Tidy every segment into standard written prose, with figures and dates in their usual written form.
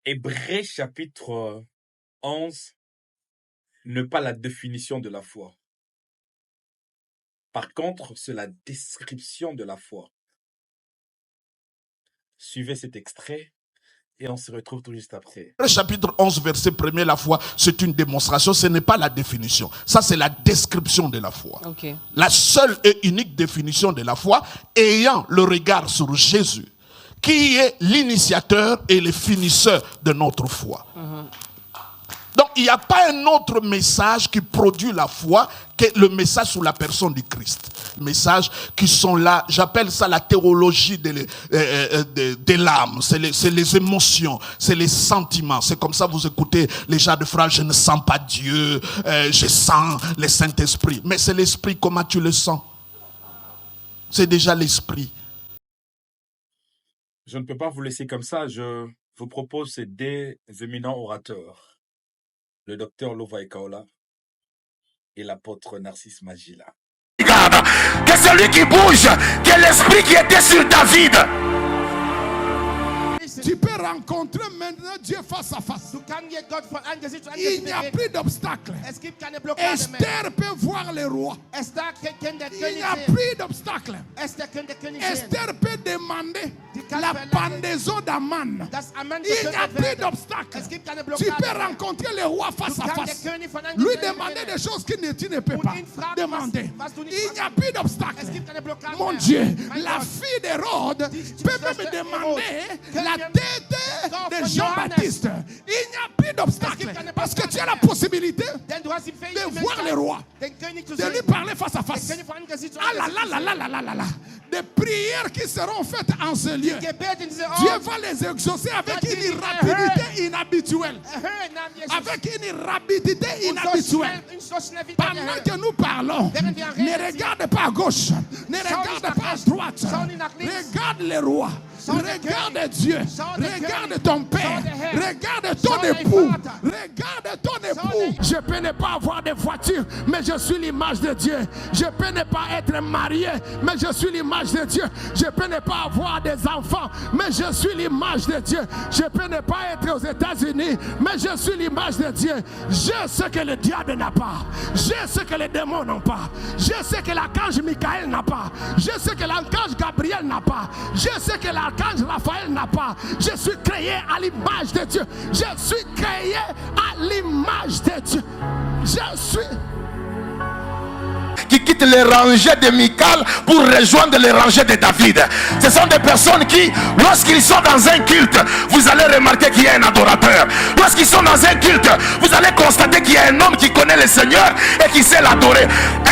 Hébreux chapitre 11 n'est pas la définition de la foi. Par contre, c'est la description de la foi. Suivez cet extrait et on se retrouve tout juste après. Chapitre 11, verset 1er, la foi, c'est une démonstration, ce n'est pas la définition. Ça, c'est la description de la foi. Okay. La seule et unique définition de la foi, ayant le regard sur Jésus, qui est l'initiateur et le finisseur de notre foi. Donc, il n'y a pas un autre message qui produit la foi que le message sur la personne du Christ. Messages qui sont là, j'appelle ça la théologie de l'âme. C'est les émotions, c'est les sentiments. C'est comme ça vous écoutez les gens de phrases, je ne sens pas Dieu, je sens le Saint-Esprit. Mais c'est l'Esprit, comment tu le sens? C'est déjà l'Esprit. Je ne peux pas vous laisser comme ça. Je vous propose ces deux éminents orateurs. Le docteur Lovaï Kaola et l'apôtre Narcisse Magila. Regarde, que celui qui bouge, que l'esprit qui était sur David. Tu peux rencontrer maintenant Dieu face à face. Il n'y a plus d'obstacle. Esther peut voir le roi. Il n'y a plus d'obstacle. Esther peut demander la pendaison d'Aman. Il n'y a plus d'obstacle. Tu peux rencontrer le roi face à face. Lui demander des choses que tu ne peux pas demander. Il n'y a plus d'obstacle. Mon Dieu, la fille d'Hérode peut me demander la tête de Jean-Baptiste. Il n'y a plus d'obstacle. Parce que tu as la possibilité de voir le roi, de lui parler face à face. Ah là là là là là là là là. Des prières qui seront faites en ce lieu. Dieu va les exaucer avec une rapidité inhabituelle. Avec une rapidité inhabituelle. Pendant que nous parlons, ne regarde pas à gauche, ne regarde pas à droite. Regarde le roi. Regarde Dieu. Regarde ton père. Regarde ton époux. Regarde ton époux. Je peux ne pas avoir de voiture, mais je suis l'image de Dieu. Je peux ne pas être marié, mais je suis l'image de Dieu. Je peux ne pas avoir des enfants, mais je suis l'image de Dieu. Je peux ne pas être aux États-Unis, mais je suis l'image de Dieu. J'ai ce que le diable n'a pas. J'ai ce que les démons n'ont pas. J'ai ce que l'archange Michael n'a pas. J'ai ce que l'archange Gabriel n'a pas. J'ai ce que l'archange Raphaël n'a pas. Je suis créé à l'image de Dieu. Je suis créé à l'image de Dieu. Je suis... Qui quittent les rangées de Michal pour rejoindre les rangées de David. Ce sont des personnes qui, lorsqu'ils sont dans un culte, vous allez remarquer qu'il y a un adorateur. Lorsqu'ils sont dans un culte, vous allez constater qu'il y a un homme qui connaît le Seigneur et qui sait l'adorer.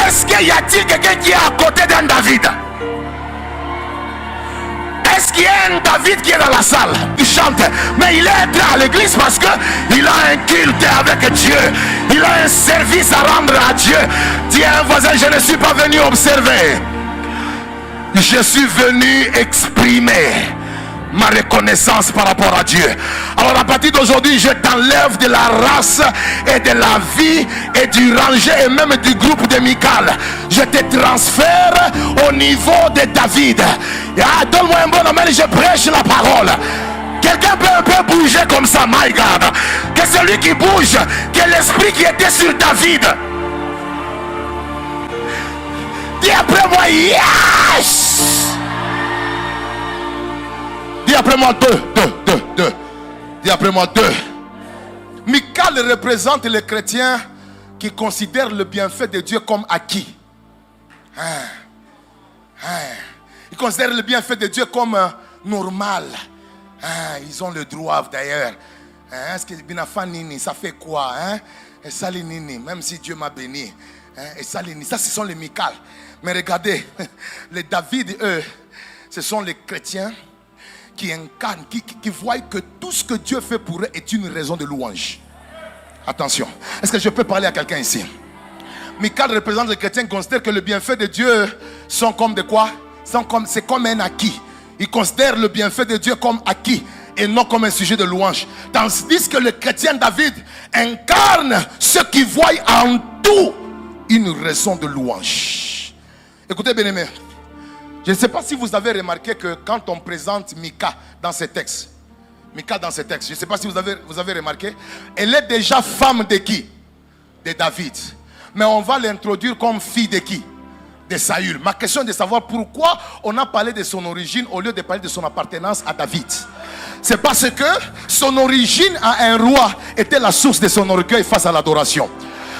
Est-ce qu'il y a-t-il quelqu'un qui est à côté d'un David? Est-ce qu'il y a un David qui est dans la salle? Il chante, mais il est à l'église parce qu'il a un culte avec Dieu. Il a un service à rendre à Dieu. Dis à un voisin, je ne suis pas venu observer. Je suis venu exprimer ma reconnaissance par rapport à Dieu. Alors à partir d'aujourd'hui, je t'enlève de la race et de la vie et du rangé et même du groupe de Michal. Je te transfère au niveau de David. Ah, donne-moi un bon amen, je prêche la parole. Quelqu'un peut bouger comme ça, my God. Que celui qui bouge, que l'esprit qui était sur David. Dis après moi, yes! Dis après moi deux. Dis après moi deux. Michal représente les chrétiens qui considèrent le bienfait de Dieu comme acquis. Ils considèrent le bienfait de Dieu comme normal. Ils ont le droit d'ailleurs. Est-ce que Binafanini, ça fait quoi? Et Salinini, même si Dieu m'a béni. Et Salinini, ça ce sont les Michal. Mais regardez, les David, eux, ce sont les chrétiens qui incarnent, qui voient que tout ce que Dieu fait pour eux est une raison de louange. Attention, est-ce que je peux parler à quelqu'un ici? Michal représente les chrétiens qui considèrent que le bienfait de Dieu sont comme de quoi? C'est comme un acquis. Ils considèrent le bienfait de Dieu comme acquis et non comme un sujet de louange. Tandis que le chrétien David incarne ceux qui voient en tout une raison de louange. Écoutez bien aimé, je ne sais pas si vous avez remarqué que quand on présente Mika dans ces textes, Michal dans ce texte, je ne sais pas si vous avez remarqué, elle est déjà femme de qui? De David. Mais on va l'introduire comme fille de qui? De Saül. Ma question est de savoir pourquoi on a parlé de son origine au lieu de parler de son appartenance à David. C'est parce que son origine à un roi était la source de son orgueil face à l'adoration.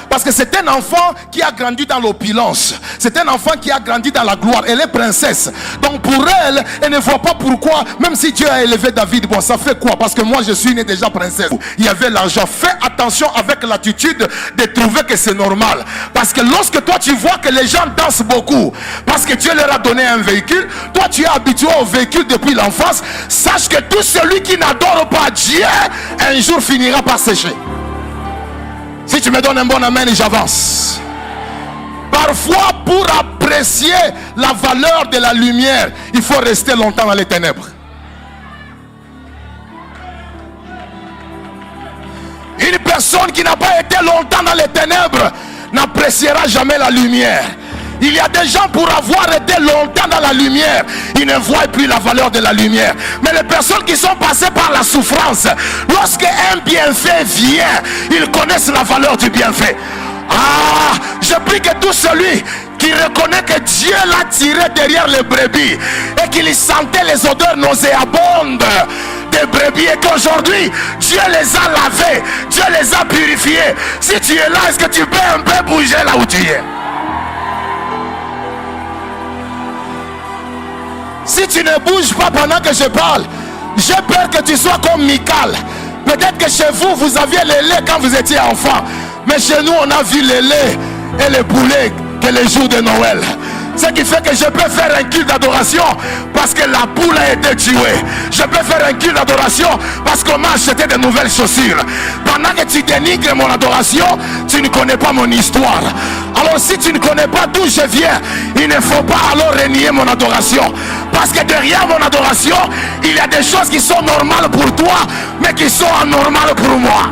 Parce que c'est un enfant qui a grandi dans l'opulence. C'est un enfant qui a grandi dans la gloire. Elle est princesse. Donc pour elle, elle ne voit pas pourquoi, même si Dieu a élevé David, bon, ça fait quoi? Parce que moi je suis né déjà princesse. Il y avait l'argent. Fais attention avec l'attitude de trouver que c'est normal. Parce que lorsque toi tu vois que les gens dansent beaucoup, parce que Dieu leur a donné un véhicule, toi tu es habitué au véhicule depuis l'enfance, sache que tout celui qui n'adore pas Dieu, un jour finira par sécher. Si tu me donnes un bon amen et j'avance. Parfois, pour apprécier la valeur de la lumière, il faut rester longtemps dans les ténèbres. Une personne qui n'a pas été longtemps dans les ténèbres n'appréciera jamais la lumière. Il y a des gens, pour avoir été longtemps dans la lumière, ils ne voient plus la valeur de la lumière. Mais les personnes qui sont passées par la souffrance, lorsque un bienfait vient, ils connaissent la valeur du bienfait. Ah, je prie que tout celui qui reconnaît que Dieu l'a tiré derrière les brebis et qu'il sentait les odeurs nauséabondes des brebis, et qu'aujourd'hui Dieu les a lavés, Dieu les a purifiés. Si tu es là, est-ce que tu peux un peu bouger là où tu es? Si tu ne bouges pas pendant que je parle, j'ai peur que tu sois comme Michal. Peut-être que chez vous, vous aviez le lait quand vous étiez enfant. Mais chez nous, on a vu le lait et le poulet que les jours de Noël. Ce qui fait que je peux faire un culte d'adoration parce que la poule a été tuée. Je peux faire un culte d'adoration parce qu'on m'a acheté de nouvelles chaussures. Pendant que tu dénigres mon adoration, tu ne connais pas mon histoire. Alors si tu ne connais pas d'où je viens, il ne faut pas alors renier mon adoration. Parce que derrière mon adoration, il y a des choses qui sont normales pour toi, mais qui sont anormales pour moi.